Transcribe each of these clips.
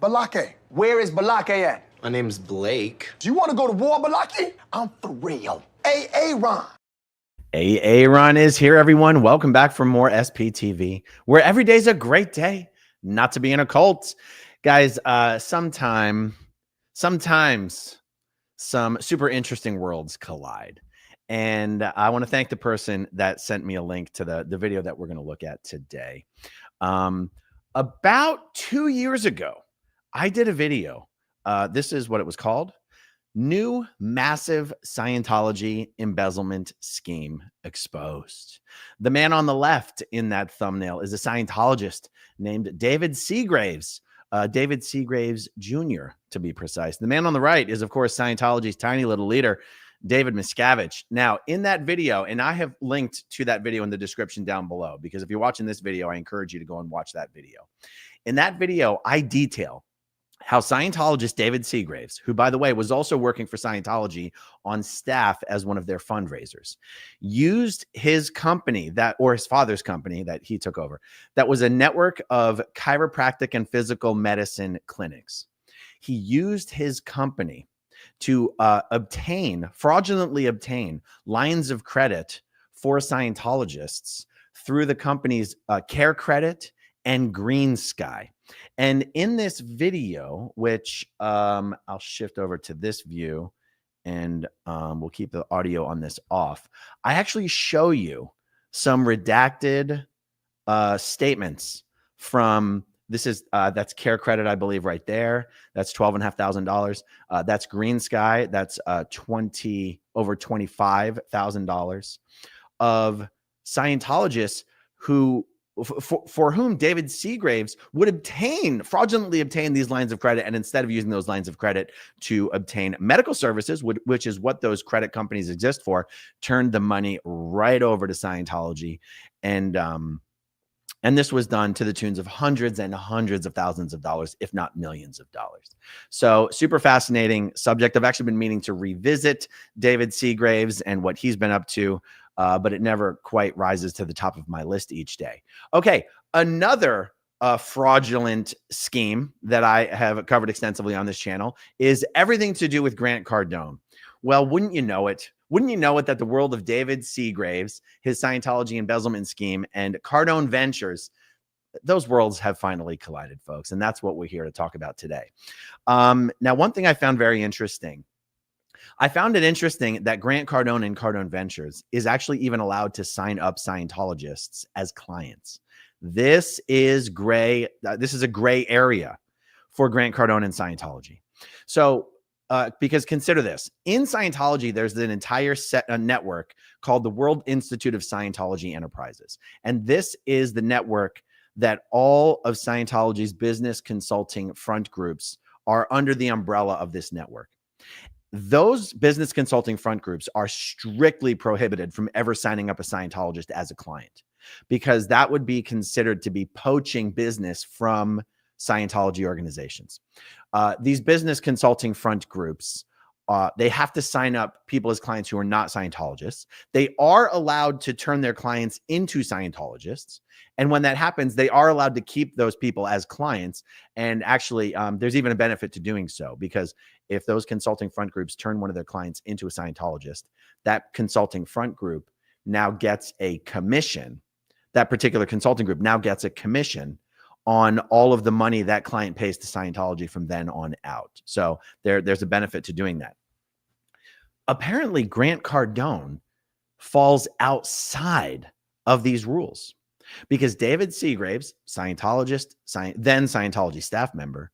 Balake. Where is Balake at? My name's Blake. Do you want to go to war, Balake? I'm for real. Ron. Ron is here, everyone. Welcome back for more SPTV, where every day's a great day not to be in a cult. Guys, sometimes some super interesting worlds collide. And I want to thank the person that sent me a link to the video that we're going to look at today. About 2 years ago, I did a video. This is what it was called. New massive Scientology embezzlement scheme exposed. The man on the left in that thumbnail is a Scientologist named David Segraves. David Segraves Jr., to be precise. The man on the right is, of course, Scientology's tiny little leader, David Miscavige. Now, in that video, and I have linked to that video in the description down below, because if you're watching this video, I encourage you to go and watch that video. In that video, I detail how Scientologist David Segraves, who, by the way, was also working for Scientology on staff as one of their fundraisers, used his company or his father's company that he took over. That was a network of chiropractic and physical medicine clinics. He used his company to fraudulently obtain lines of credit for Scientologists through the company's Care Credit and Green Sky. And in this video, which I'll shift over to this view and we'll keep the audio on this off, I actually show you some redacted statements from that's Care Credit, I believe, right there. That's $12,500. That's Green Sky. That's over $25,000 of Scientologists who, for whom David Segraves would fraudulently obtain these lines of credit, and instead of using those lines of credit to obtain medical services, which is what those credit companies exist for, turned the money right over to Scientology. And this was done to the tunes of hundreds and hundreds of thousands of dollars, if not millions of dollars. So super fascinating subject. I've actually been meaning to revisit David Segraves and what he's been up to, but it never quite rises to the top of my list each day. Okay, another fraudulent scheme that I have covered extensively on this channel is everything to do with Grant Cardone. Well, wouldn't you know it? Wouldn't you know it that the world of David Segraves, his Scientology embezzlement scheme, and Cardone Ventures, those worlds have finally collided, folks. And that's what we're here to talk about today. Now, one thing I found very interesting, I found it interesting that Grant Cardone and Cardone Ventures is actually even allowed to sign up Scientologists as clients. This is gray. This is a gray area for Grant Cardone and Scientology. So, because consider this, in Scientology, there's an entire network called the World Institute of Scientology Enterprises. And this is the network that all of Scientology's business consulting front groups are under the umbrella of this network. Those business consulting front groups are strictly prohibited from ever signing up a Scientologist as a client, because that would be considered to be poaching business from Scientology organizations. These business consulting front groups, they have to sign up people as clients who are not Scientologists. They are allowed to turn their clients into Scientologists. And when that happens, they are allowed to keep those people as clients. And actually, there's even a benefit to doing so, because if those consulting front groups turn one of their clients into a Scientologist, that consulting front group now gets a commission. That particular consulting group now gets a commission on all of the money that client pays to Scientology from then on out. So there's a benefit to doing that. Apparently, Grant Cardone falls outside of these rules, because David Segraves, Scientologist, then Scientology staff member,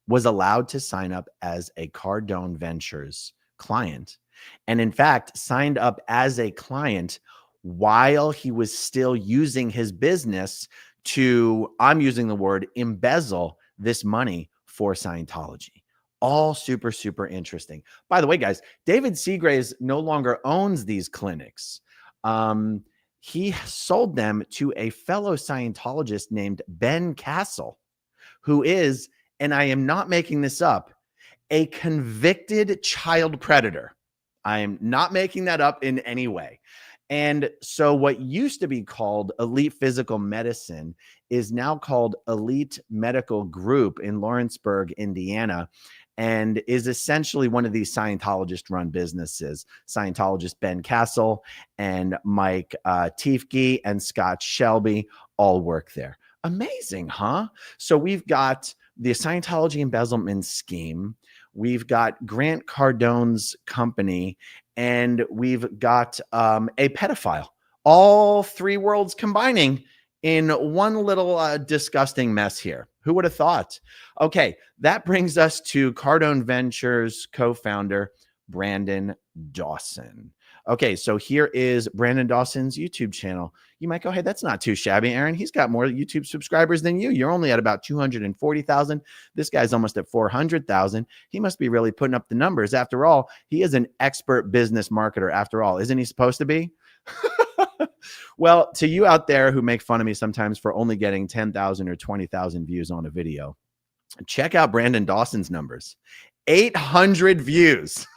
was allowed to sign up as a Cardone Ventures client, and in fact signed up as a client while he was still using his business to, I'm using the word, embezzle this money for Scientology. All super, super interesting. By the way, guys, David Segraves no longer owns these clinics. He sold them to a fellow Scientologist named Ben Castle, who is, and I am not making this up, a convicted child predator. I am not making that up in any way. And so what used to be called Elite Physical Medicine is now called Elite Medical Group in Lawrenceburg, Indiana, and is essentially one of these Scientologist run businesses. Scientologist Ben Castle and Mike Tiefke and Scott Shelby all work there. Amazing, huh? So we've got the Scientology Embezzlement scheme. We've got Grant Cardone's company, and we've got a pedophile. All three worlds combining in one little disgusting mess here. Who would have thought? Okay, that brings us to Cardone Ventures co-founder Brandon Dawson. Okay, so here is Brandon Dawson's YouTube channel. You might go, hey, that's not too shabby, Aaron. He's got more YouTube subscribers than you. You're only at about 240,000. This guy's almost at 400,000. He must be really putting up the numbers. After all, he is an expert business marketer after all. Isn't he supposed to be? Well, to you out there who make fun of me sometimes for only getting 10,000 or 20,000 views on a video, check out Brandon Dawson's numbers. 800 views.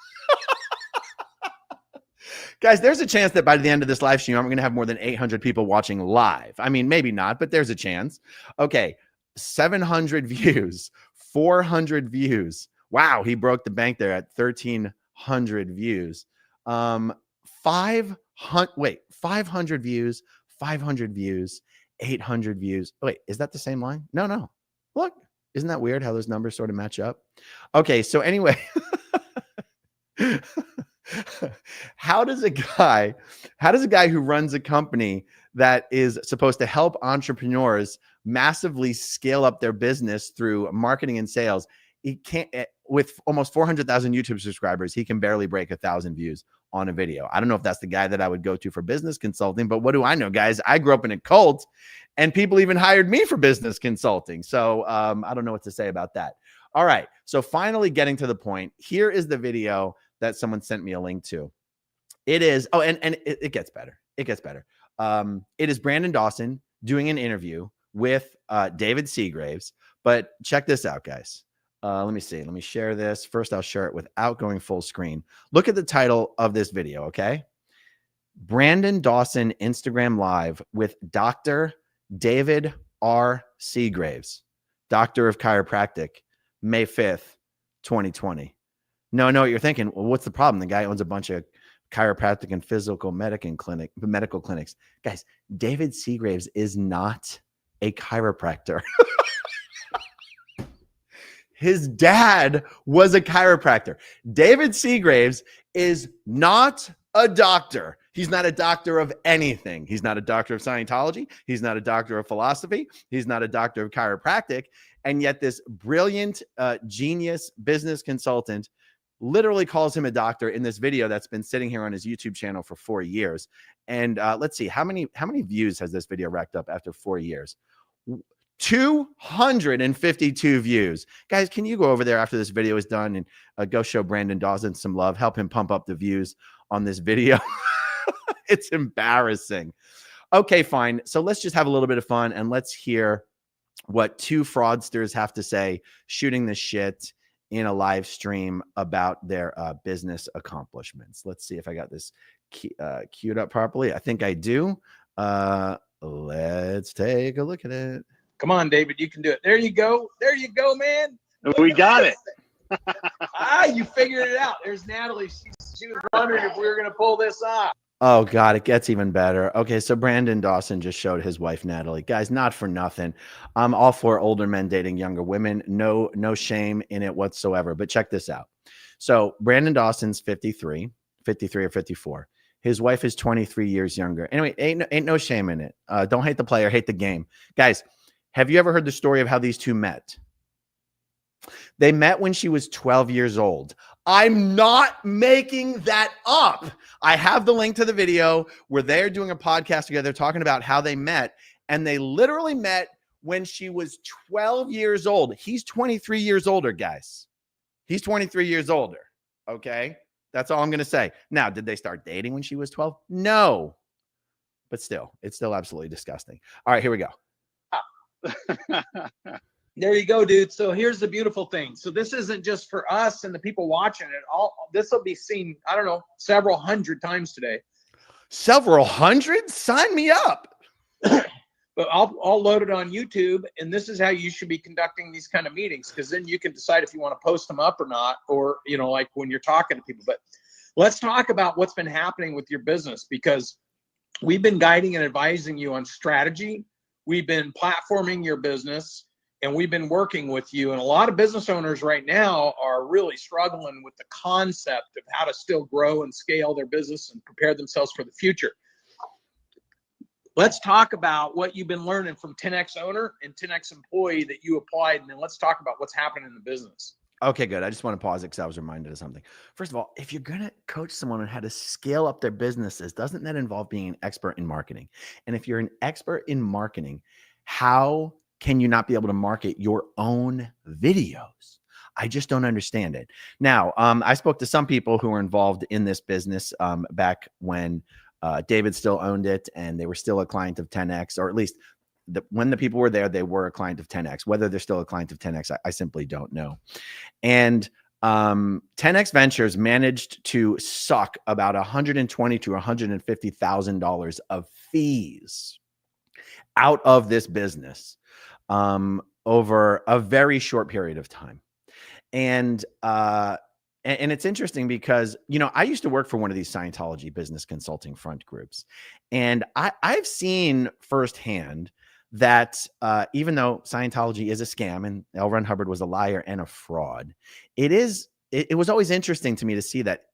Guys, there's a chance that by the end of this live stream, I'm going to have more than 800 people watching live. I mean, maybe not, but there's a chance. Okay, 700 views, 400 views. Wow, he broke the bank there at 1,300 views. 500 views, 500 views, 800 views. Wait, is that the same line? No. Look, isn't that weird how those numbers sort of match up? Okay, so anyway, how does a guy who runs a company that is supposed to help entrepreneurs massively scale up their business through marketing and sales, he can't, with almost 400,000 YouTube subscribers, he can barely break 1,000 views on a video. I don't know if that's the guy that I would go to for business consulting, but what do I know, guys? I grew up in a cult and people even hired me for business consulting. So I don't know what to say about that. All right. So finally getting to the point, here is the video that someone sent me a link to. It is, it gets better. It gets better. It is Brandon Dawson doing an interview with David Segraves, but check this out, guys. Let me see. Let me share this. First, I'll share it without going full screen. Look at the title of this video, okay? Brandon Dawson Instagram Live with Dr. David R. Segraves, Doctor of Chiropractic, May 5th, 2020. No, you're thinking, well, what's the problem? The guy owns a bunch of chiropractic and physical medical clinics. Guys, David Segraves is not a chiropractor. His dad was a chiropractor. David Segraves is not a doctor. He's not a doctor of anything. He's not a doctor of Scientology. He's not a doctor of philosophy. He's not a doctor of chiropractic. And yet this brilliant, genius business consultant literally calls him a doctor in this video that's been sitting here on his YouTube channel for 4 years. And let's see, how many views has this video racked up after 4 years? 252 views. Guys, can you go over there after this video is done and go show Brandon Dawson some love, help him pump up the views on this video? It's embarrassing. Okay, fine. So let's just have a little bit of fun and let's hear what two fraudsters have to say shooting the shit in a live stream about their business accomplishments. Let's see if I got this queued up properly. I think I do. Let's take a look at it. Come on, David, you can do it. There you go. There you go, man. We got it. You figured it out. There's Natalie. She was wondering if we were going to pull this off. Oh, God, it gets even better. Okay, so Brandon Dawson just showed his wife, Natalie. Guys, not for nothing. I'm all for older men dating younger women. No shame in it whatsoever. But check this out. So Brandon Dawson's 53 or 54. His wife is 23 years younger. Anyway, ain't no shame in it. Don't hate the player, hate the game. Guys, have you ever heard the story of how these two met? They met when she was 12 years old. I'm not making that up. I have the link to the video where they're doing a podcast together talking about how they met, and they literally met when she was 12 years old. He's 23 years older, guys. He's 23 years older, okay? That's all I'm going to say. Now, did they start dating when she was 12? No. But still, it's still absolutely disgusting. All right, here we go. There you go, dude. So here's the beautiful thing. So this isn't just for us and the people watching it. This will be seen, I don't know, several hundred times today. Several hundred? Sign me up. But I'll load it on YouTube, and this is how you should be conducting these kind of meetings, because then you can decide if you want to post them up or not, or, you know, like when you're talking to people. But let's talk about what's been happening with your business, because we've been guiding and advising you on strategy. We've been platforming your business, and we've been working with you. And a lot of business owners right now are really struggling with the concept of how to still grow and scale their business and prepare themselves for the future. Let's talk about what you've been learning from 10X owner and 10X employee that you applied, and then let's talk about what's happening in the business. Okay, good. I just want to pause it because I was reminded of something. First of all, if you're going to coach someone on how to scale up their businesses, doesn't that involve being an expert in marketing? And if you're an expert in marketing, how can you not be able to market your own videos? I just don't understand it. Now, I spoke to some people who were involved in this business back when David still owned it and they were still a client of 10X, or at least when the people were there, they were a client of 10X. Whether they're still a client of 10X, I simply don't know. And 10X Ventures managed to suck about $120,000 to $150,000 of fees out of this business over a very short period of time. And it's interesting because, you know, I used to work for one of these Scientology business consulting front groups. And I've seen firsthand that even though Scientology is a scam and L. Ron Hubbard was a liar and a fraud, it was always interesting to me to see that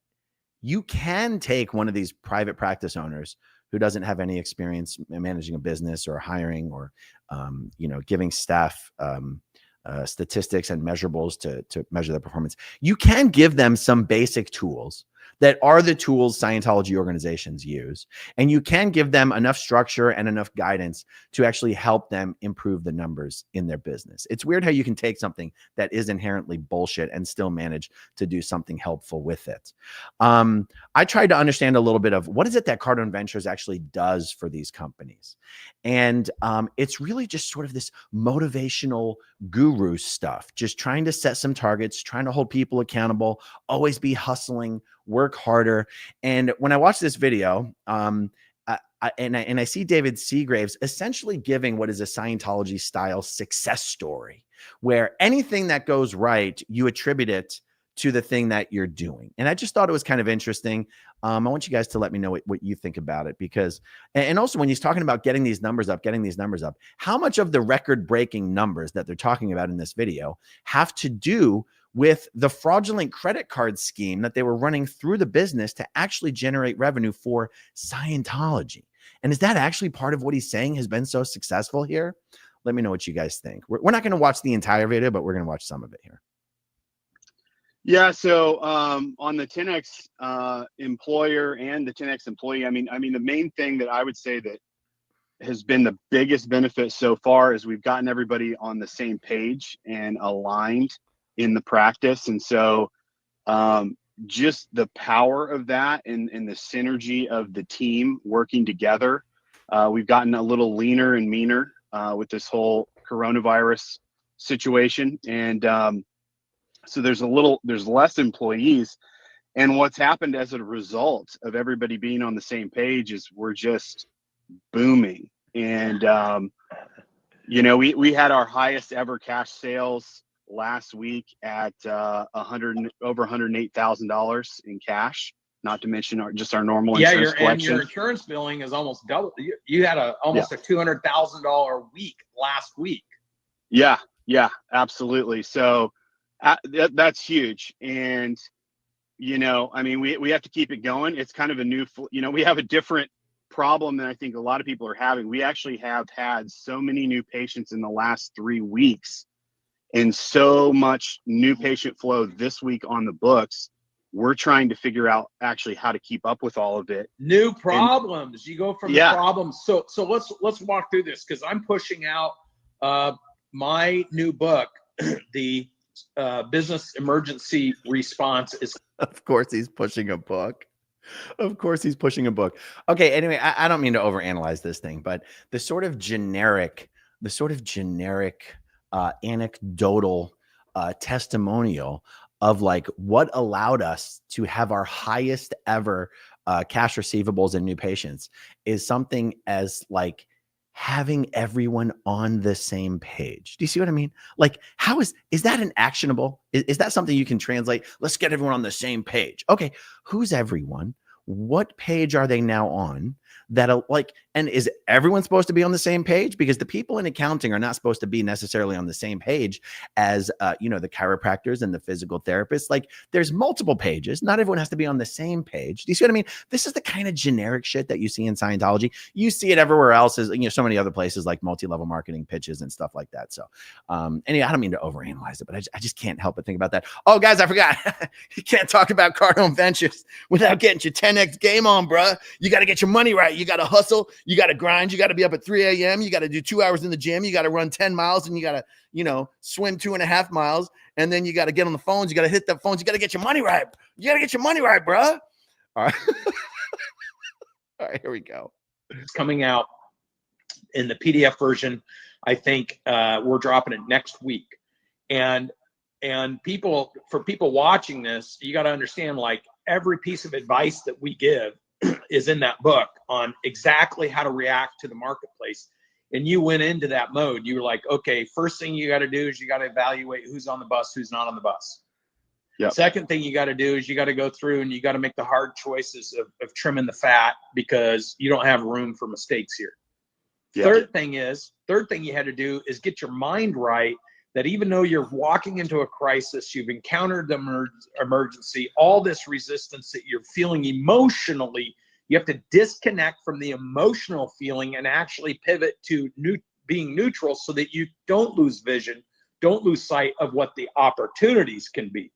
you can take one of these private practice owners who doesn't have any experience managing a business or hiring or, you know, giving staff statistics and measurables to measure their performance. You can give them some basic tools that are the tools Scientology organizations use. And you can give them enough structure and enough guidance to actually help them improve the numbers in their business. It's weird how you can take something that is inherently bullshit and still manage to do something helpful with it. I tried to understand a little bit of what is it that Cardone Ventures actually does for these companies. And it's really just sort of this motivational guru stuff, just trying to set some targets, trying to hold people accountable, always be hustling, work harder. And when I watched this video, I see David Segraves essentially giving what is a Scientology style success story, where anything that goes right, you attribute it to the thing that you're doing. And I just thought it was kind of interesting. I want you guys to let me know what you think about it, because, and also when he's talking about getting these numbers up, how much of the record breaking numbers that they're talking about in this video have to do with the fraudulent credit card scheme that they were running through the business to actually generate revenue for Scientology? And is that actually part of what he's saying has been so successful here? Let me know what you guys think. We're not going to watch the entire video, but we're going to watch some of it here. Yeah. So on the 10X employer and the 10X employee, I mean, the main thing that I would say that has been the biggest benefit so far is we've gotten everybody on the same page and aligned in the practice. And so just the power of that and the synergy of the team working together, we've gotten a little leaner and meaner with this whole coronavirus situation. And so there's less employees. And what's happened as a result of everybody being on the same page is we're just booming. And, you know, we had our highest ever cash sales last week at over $108,000 in cash, not to mention our normal insurance collection. And your insurance billing is almost double. You had almost a $200,000 week last week. Yeah, absolutely. So that's huge. And, you know, I mean, we have to keep it going. It's kind of a new, you know, we have a different problem than I think a lot of people are having. We actually have had so many new patients in the last 3 weeks and so much new patient flow this week on the books. We're trying to figure out actually how to keep up with all of it. New problems. You go from the problems. So let's walk through this, because I'm pushing out my new book, the business emergency response is. Of course he's pushing a book. Okay. Anyway, I don't mean to overanalyze this thing, but the sort of generic anecdotal testimonial of like what allowed us to have our highest ever cash receivables and new patients is something as like having everyone on the same page. Do you see what I mean? Like, how is that an actionable? Is that something you can translate? Let's get everyone on the same page. Okay, who's everyone? What page are they now on? That'll like, and is everyone supposed to be on the same page? Because the people in accounting are not supposed to be necessarily on the same page as the chiropractors and the physical therapists. Like, there's multiple pages. Not everyone has to be on the same page. Do you see what I mean? This is the kind of generic shit that you see in Scientology. You see it everywhere else, is so many other places like multi-level marketing pitches and stuff like that. So anyway, I don't mean to overanalyze it, but I just can't help but think about that. Oh, guys, I forgot. You can't talk about Cardone Ventures without getting your 10x game on, bruh. You got to get your money right. You got to hustle. You got to grind. You got to be up at 3 a.m. You got to do 2 hours in the gym. You got to run 10 miles and you got to, swim 2.5 miles. And then you got to get on the phones. You got to hit the phones. You got to get your money right. You got to get your money right, bruh. All right. All right, here we go. It's coming out in the PDF version. I think we're dropping it next week. And for people watching this, you got to understand, like, every piece of advice that we give is in that book on exactly how to react to the marketplace. And you went into that mode. You were like, okay, first thing you got to do is you got to evaluate who's on the bus, who's not on the bus. Yep. Second thing you got to do is you got to go through and you got to make the hard choices of trimming the fat, because you don't have room for mistakes here. Yep. Third thing you had to do is get your mind right, that even though you're walking into a crisis, you've encountered the emergency, all this resistance that you're feeling emotionally, you have to disconnect from the emotional feeling and actually pivot to being neutral, so that you don't lose vision, don't lose sight of what the opportunities can be.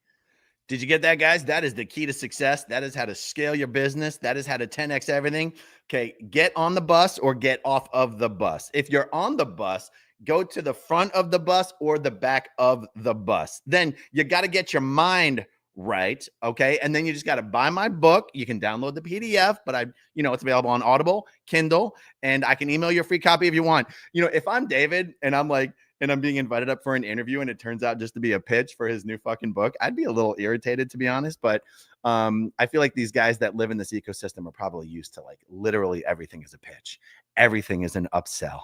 Did you get that, guys? That is the key to success. That is how to scale your business. That is how to 10x everything. Okay, get on the bus or get off of the bus. If you're on the bus, go to the front of the bus or the back of the bus. Then you got to get your mind right, okay? And then you just got to buy my book. You can download the PDF, but it's available on Audible, Kindle, and I can email you a free copy if you want. If I'm David and I'm being invited up for an interview and it turns out just to be a pitch for his new fucking book, I'd be a little irritated, to be honest. But I feel like these guys that live in this ecosystem are probably used to, like, literally everything is a pitch. Everything is an upsell.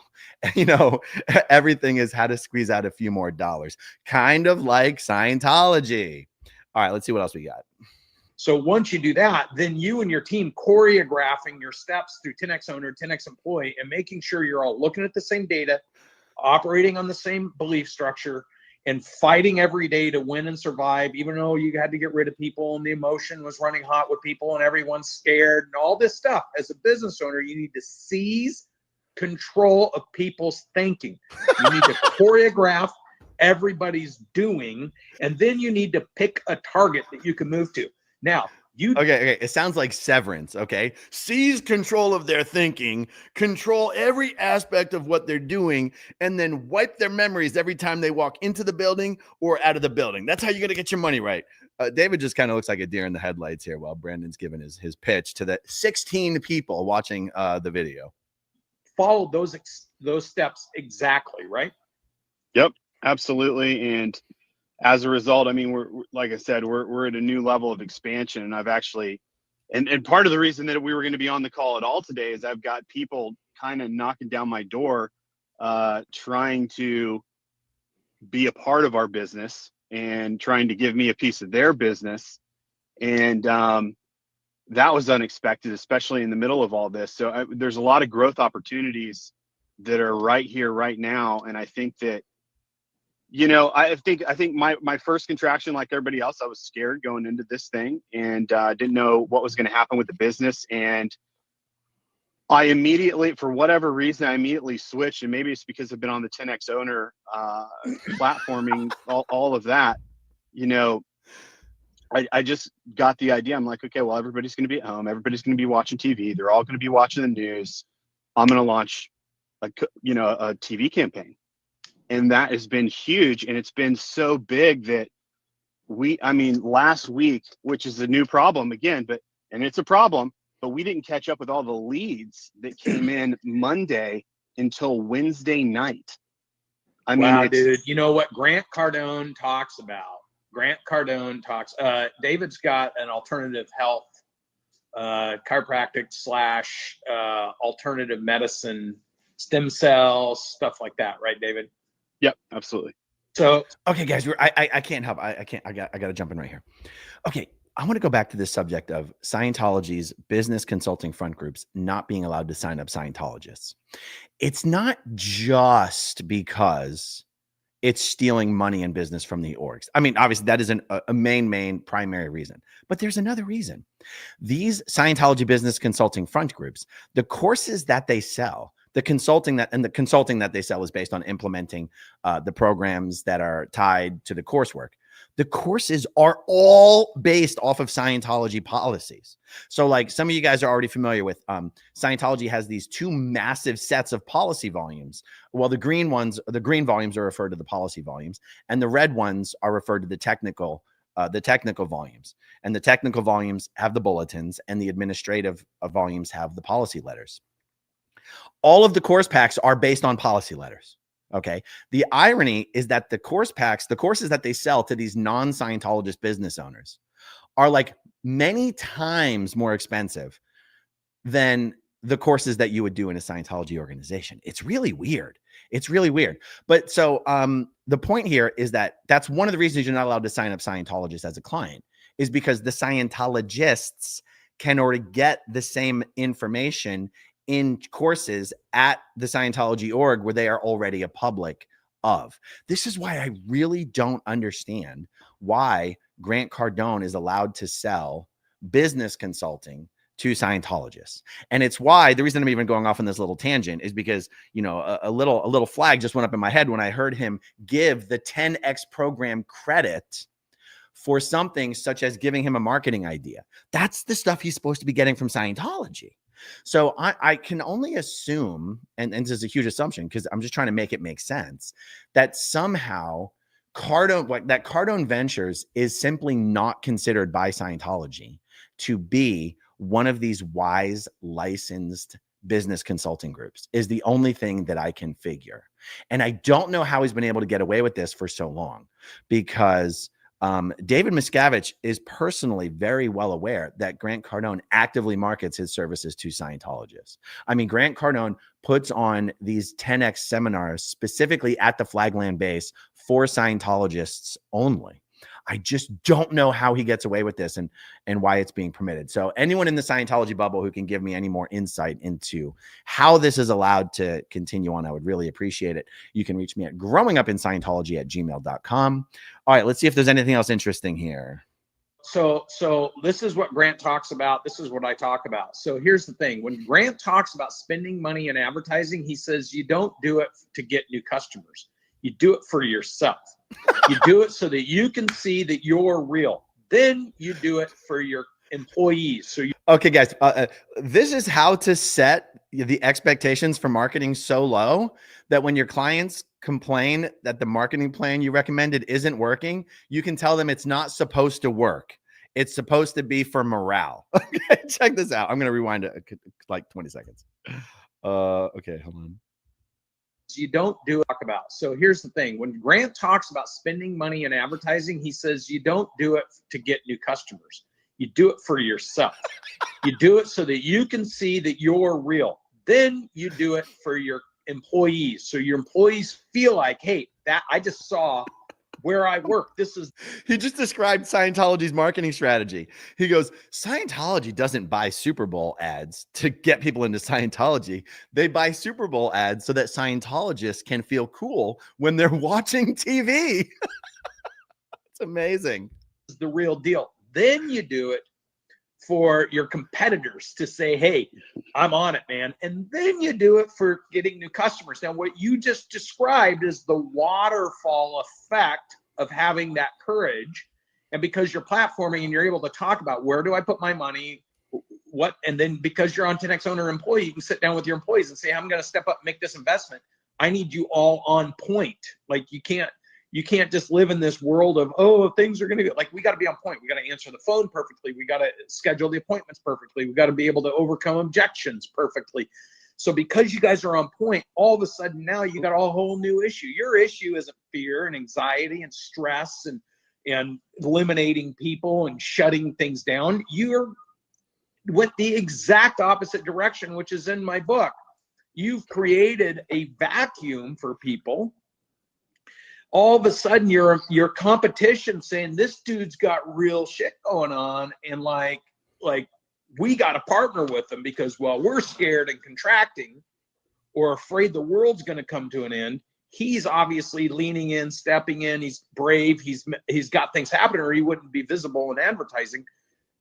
Everything is how to squeeze out a few more dollars, kind of like Scientology. All right, let's see what else we got. So once you do that, then you and your team choreographing your steps through 10X owner, 10X employee, and making sure you're all looking at the same data, operating on the same belief structure, and fighting every day to win and survive, even though you had to get rid of people and the emotion was running hot with people and everyone's scared and all this stuff. As a business owner, you need to seize control of people's thinking. You need to choreograph everybody's doing, and then you need to pick a target that you can move to. Now, Okay. It sounds like Severance. Okay. Seize control of their thinking, control every aspect of what they're doing, and then wipe their memories every time they walk into the building or out of the building. That's how you're going to get your money right. David just kind of looks like a deer in the headlights here while Brandon's giving his pitch to the 16 people watching the video. Follow those steps exactly, right? Yep, absolutely. And as a result, I mean, we're like I said, we're at a new level of expansion, and I've actually, and part of the reason that we were going to be on the call at all today is I've got people kind of knocking down my door, trying to be a part of our business and trying to give me a piece of their business, and that was unexpected, especially in the middle of all this. So there's a lot of growth opportunities that are right here, right now, and I think that. I think my first contraction, like everybody else, I was scared going into this thing and didn't know what was going to happen with the business. And I immediately, for whatever reason, I immediately switched. And maybe it's because I've been on the 10X owner platforming, all of that. I just got the idea. I'm like, okay, well, everybody's going to be at home. Everybody's going to be watching TV. They're all going to be watching the news. I'm going to launch a TV campaign. And that has been huge. And it's been so big that last week, which is a new problem again, and it's a problem, but we didn't catch up with all the leads that came in Monday until Wednesday night. Wow, dude, you know what Grant Cardone talks about? David's got an alternative health chiropractic slash alternative medicine, stem cells, stuff like that, right, David? Yep, absolutely. So okay, guys, I can't help. I got to jump in right here. Okay, I want to go back to this subject of Scientology's business consulting front groups not being allowed to sign up Scientologists. It's not just because it's stealing money and business from the orgs. I mean, obviously that isn't a main primary reason, but there's another reason. These Scientology business consulting front groups, the courses that they sell, the consulting that they sell is based on implementing the programs that are tied to the coursework. The courses are all based off of Scientology policies. So like some of you guys are already familiar with Scientology has these two massive sets of policy volumes. Well, the green volumes are referred to the policy volumes, and the red ones are referred to the technical volumes. And the technical volumes have the bulletins, and the administrative volumes have the policy letters. All of the course packs are based on policy letters. Okay. The irony is that the courses that they sell to these non-Scientologist business owners are like many times more expensive than the courses that you would do in a Scientology organization. It's really weird. It's really weird. But so the point here is that that's one of the reasons you're not allowed to sign up Scientologists as a client, is because the Scientologists can already get the same information in courses at the Scientology org where they are already a public of. This is why I really don't understand why Grant Cardone is allowed to sell business consulting to Scientologists. And it's why the reason I'm even going off on this little tangent is because, you know, a little flag just went up in my head when I heard him give the 10X program credit for something such as giving him a marketing idea. That's the stuff he's supposed to be getting from Scientology. So I can only assume, and this is a huge assumption because I'm just trying to make it make sense, that somehow Cardone Ventures is simply not considered by Scientology to be one of these wise licensed business consulting groups is the only thing that I can figure. And I don't know how he's been able to get away with this for so long, because David Miscavige is personally very well aware that Grant Cardone actively markets his services to Scientologists. I mean, Grant Cardone puts on these 10X seminars specifically at the Flagland base for Scientologists only. I just don't know how he gets away with this and why it's being permitted. So anyone in the Scientology bubble who can give me any more insight into how this is allowed to continue on, I would really appreciate it. You can reach me at growingupinscientology@gmail.com. All right, let's see if there's anything else interesting here. So this is what Grant talks about. This is what I talk about. So here's the thing. When Grant talks about spending money in advertising, he says you don't do it to get new customers. You do it for yourself. You do it so that you can see that you're real. Then you do it for your employees. So okay, guys, this is how to set the expectations for marketing so low that when your clients complain that the marketing plan you recommended isn't working, you can tell them it's not supposed to work. It's supposed to be for morale. Okay, check this out. I'm going to rewind it like 20 seconds. Okay, hold on. You don't do it about. So here's the thing. When Grant talks about spending money in advertising, he says you don't do it to get new customers. You do it for yourself. You do it so that you can see that you're real. Then you do it for your employees. So your employees feel like, hey, that I just saw where I work. He just described Scientology's marketing strategy. He goes, Scientology doesn't buy Super Bowl ads to get people into Scientology. They buy Super Bowl ads so that Scientologists can feel cool when they're watching TV. It's amazing. This is the real deal. Then you do it for your competitors to say, hey, I'm on it, man. And then you do it for getting new customers. Now, what you just described is the waterfall effect of having that courage. And because you're platforming and you're able to talk about where do I put my money, what, and then because you're on 10X owner employee, you can sit down with your employees and say, I'm going to step up and make this investment. I need you all on point. Like you can't just live in this world of, oh, things are going to be like, we got to be on point. We got to answer the phone perfectly. We got to schedule the appointments perfectly. We got to be able to overcome objections perfectly. So because you guys are on point, all of a sudden now you got a whole new issue. Your issue isn't fear and anxiety and stress and eliminating people and shutting things down. went the exact opposite direction, which is in my book. You've created a vacuum for people. All of a sudden, your competition saying this dude's got real shit going on, and like we got to partner with him because, well, we're scared and contracting or afraid the world's going to come to an end. He's obviously leaning in, stepping in. He's brave. He's got things happening, or he wouldn't be visible in advertising.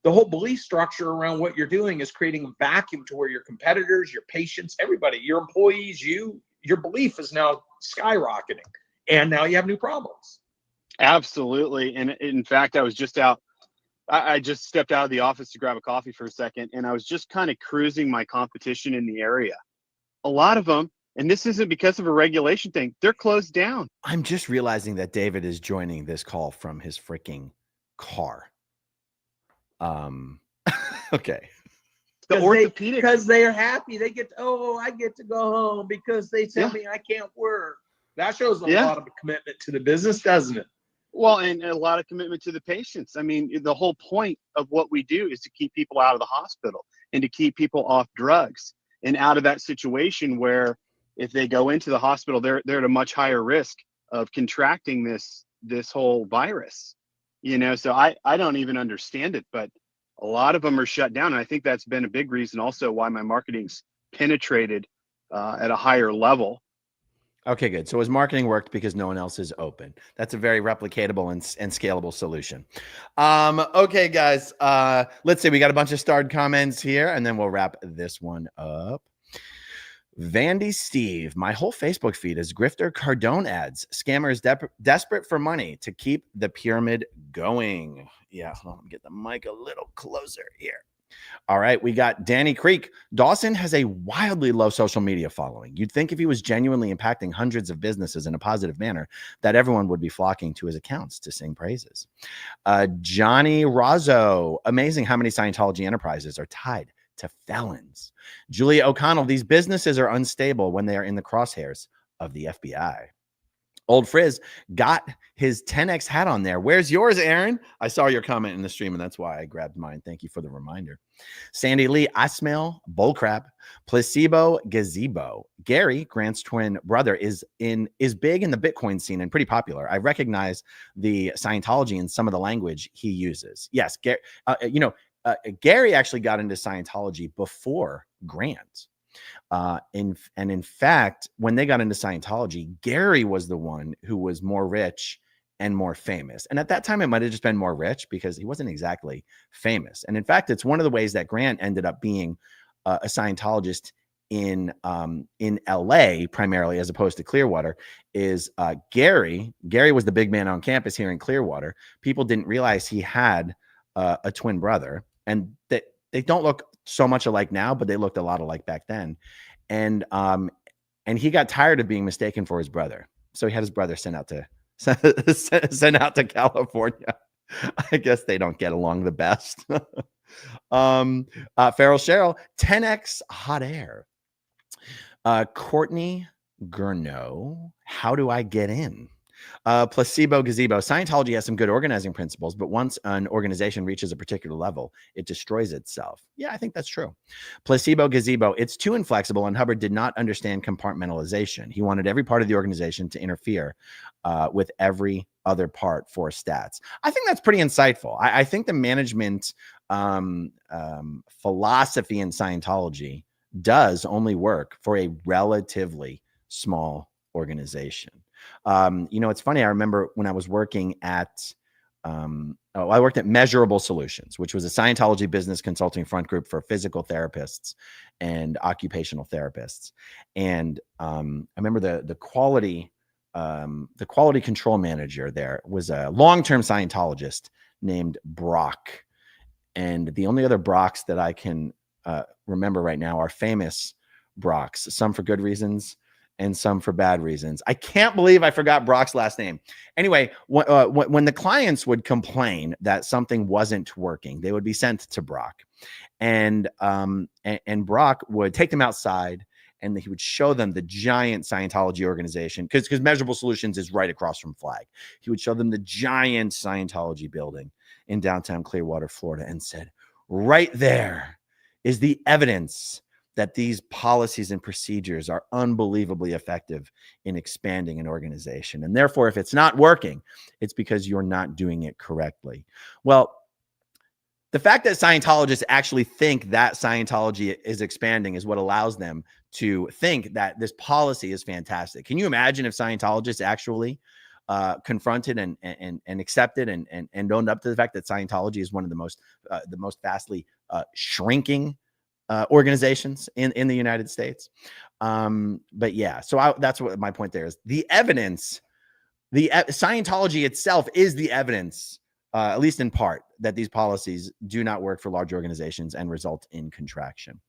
The whole belief structure around what you're doing is creating a vacuum to where your competitors, your patients, everybody, your employees, your belief is now skyrocketing. And now you have new problems. Absolutely. And in fact, I was just out. I just stepped out of the office to grab a coffee for a second, and I was just kind of cruising my competition in the area. A lot of them, and this isn't because of a regulation thing, they're closed down. I'm just realizing that David is joining this call from his freaking car. Okay. The orthopedic, because they are happy. They get I get to go home because they tell me I can't work. That shows a lot of commitment to the business, doesn't it? Well, and a lot of commitment to the patients. I mean, the whole point of what we do is to keep people out of the hospital and to keep people off drugs and out of that situation where if they go into the hospital, they're at a much higher risk of contracting this whole virus. You know, so I don't even understand it, but a lot of them are shut down. And I think that's been a big reason also why my marketing's penetrated at a higher level. Okay, good. So his marketing worked because no one else is open. That's a very replicatable and scalable solution. Okay, guys, let's see. We got a bunch of starred comments here, and then we'll wrap this one up. Vandy Steve, my whole Facebook feed is grifter Cardone ads. Scammers desperate for money to keep the pyramid going. Yeah, hold on, let me get the mic a little closer here. All right, we got Danny Creek. Dawson has a wildly low social media following. You'd think if he was genuinely impacting hundreds of businesses in a positive manner, that everyone would be flocking to his accounts to sing praises. Johnny Razzo, amazing how many Scientology enterprises are tied to felons. Julia O'Connell, these businesses are unstable when they are in the crosshairs of the FBI. Old Frizz got his 10X hat on there. Where's yours, Aaron? I saw your comment in the stream, and that's why I grabbed mine. Thank you for the reminder. Sandy Lee, I smell bullcrap. Placebo Gazebo. Gary, Grant's twin brother, is big in the Bitcoin scene and pretty popular. I recognize the Scientology in some of the language he uses. Yes, Gary actually got into Scientology before Grant. In fact, when they got into Scientology, Gary was the one who was more rich and more famous. And at that time, it might have just been more rich because he wasn't exactly famous. And in fact, it's one of the ways that Grant ended up being a Scientologist in LA primarily, as opposed to Clearwater, is Gary was the big man on campus here in Clearwater. People didn't realize he had a twin brother, and that they don't look so much alike now, but they looked a lot alike back then. And he got tired of being mistaken for his brother. So he had his brother sent out to California. I guess they don't get along the best. Feral Cheryl, 10X hot air. Courtney Gurno, how do I get in? Placebo Gazebo. Scientology has some good organizing principles, but once an organization reaches a particular level, it destroys itself. Yeah, I think that's true. Placebo Gazebo. It's too inflexible, and Hubbard did not understand compartmentalization. He wanted every part of the organization to interfere with every other part for stats. I think that's pretty insightful. I think the management philosophy in Scientology does only work for a relatively small organization. It's funny. I remember when I was working at, I worked at Measurable Solutions, which was a Scientology business consulting front group for physical therapists and occupational therapists. And I remember the quality control manager there was a long-term Scientologist named Brock. And the only other Brocks that I can remember right now are famous Brocks, some for good reasons and some for bad reasons. I can't believe I forgot Brock's last name. Anyway, when the clients would complain that something wasn't working, they would be sent to Brock, and Brock would take them outside, and he would show them the giant Scientology organization, because Measurable Solutions is right across from Flag. He would show them the giant Scientology building in downtown Clearwater, Florida, and said, right there is the evidence that these policies and procedures are unbelievably effective in expanding an organization. And therefore, if it's not working, it's because you're not doing it correctly. Well, the fact that Scientologists actually think that Scientology is expanding is what allows them to think that this policy is fantastic. Can you imagine if Scientologists actually confronted and accepted and owned up to the fact that Scientology is one of the most vastly shrinking organizations in the United States? But yeah, so that's what my point there is. The evidence, Scientology itself is the evidence, at least in part, that these policies do not work for large organizations and result in contraction.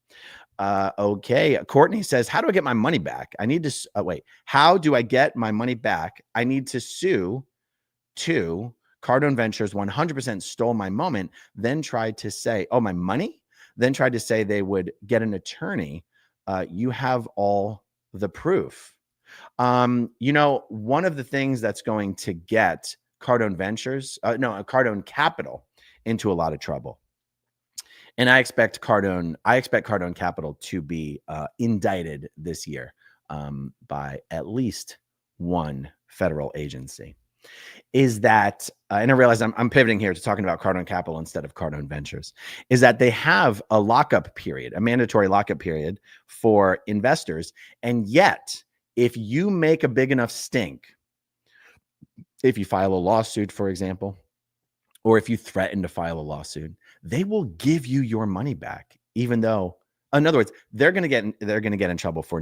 Okay. Courtney says, how do I get my money back? I need to wait. How do I get my money back? I need to sue to Cardone Ventures 100% stole my moment, then tried to say, oh, my money? Then tried to say they would get an attorney. You have all the proof. You know, one of the things that's going to get Cardone Ventures, Cardone Capital into a lot of trouble. And I expect Cardone Capital to be indicted this year by at least one federal agency. Is that, and I realize I'm pivoting here to talking about Cardone Capital instead of Cardone Ventures, is that they have a lockup period, a mandatory lockup period for investors. And yet, if you make a big enough stink, if you file a lawsuit, for example, or if you threaten to file a lawsuit, they will give you your money back, even though, in other words, they're going to get in trouble for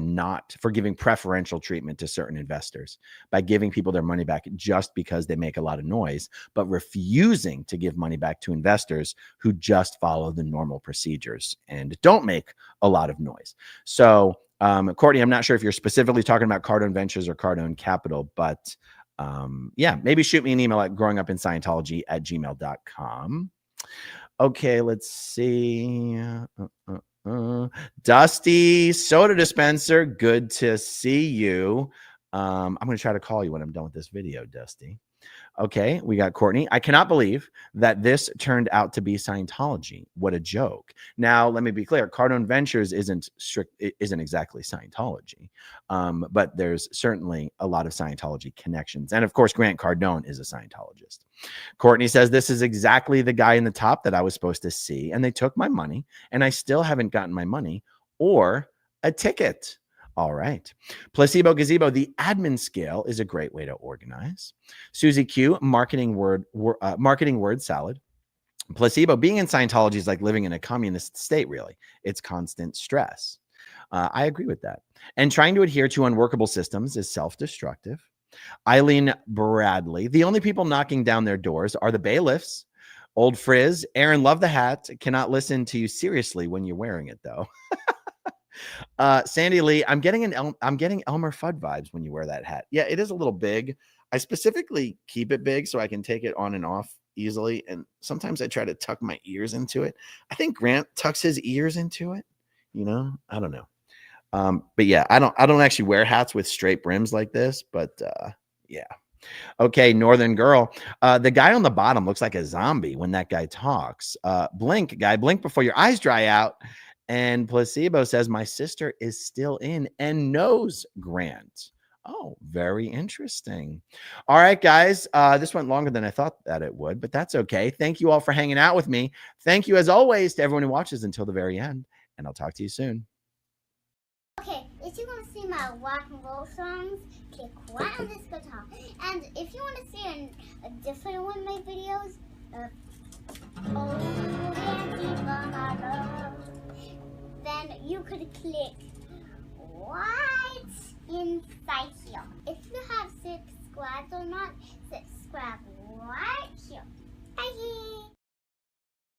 giving preferential treatment to certain investors by giving people their money back just because they make a lot of noise, but refusing to give money back to investors who just follow the normal procedures and don't make a lot of noise. So, Courtney, I'm not sure if you're specifically talking about Cardone Ventures or Cardone Capital, but yeah, maybe shoot me an email at growingupinscientology@gmail.com. Okay, let's see. Dusty Soda Dispenser, good to see you. I'm going to try to call you when I'm done with this video, Dusty. Okay, we got Courtney. I cannot believe that this turned out to be Scientology. What a joke. Now, let me be clear. Cardone Ventures isn't exactly Scientology, but there's certainly a lot of Scientology connections. And of course, Grant Cardone is a Scientologist. Courtney says, this is exactly the guy in the top that I was supposed to see, and they took my money, and I still haven't gotten my money or a ticket. All right. Placebo Gazebo, the admin scale is a great way to organize. Susie Q, marketing word salad. Placebo, being in Scientology is like living in a communist state, really. It's constant stress. I agree with that. And trying to adhere to unworkable systems is self-destructive. Eileen Bradley, the only people knocking down their doors are the bailiffs. Old Frizz, Aaron, love the hat. Cannot listen to you seriously when you're wearing it, though. Sandy Lee, I'm getting Elmer Fudd vibes when you wear that hat. Yeah, it is a little big. I specifically keep it big so I can take it on and off easily. And sometimes I try to tuck my ears into it. I think Grant tucks his ears into it. You know, I don't know. But yeah, I don't actually wear hats with straight brims like this, but yeah. Okay, Northern Girl. The guy on the bottom looks like a zombie when that guy talks. Blink, guy, blink before your eyes dry out. And Placebo says, my sister is still in and knows Grant. Oh, very interesting. All right, guys. This went longer than I thought that it would, but that's okay. Thank you all for hanging out with me. Thank you, as always, to everyone who watches until the very end. And I'll talk to you soon. Okay, if you want to see my rock and roll songs, click right on this guitar. And if you want to see a different one of my videos, then you could click right inside here. If you have subscribed or not, subscribe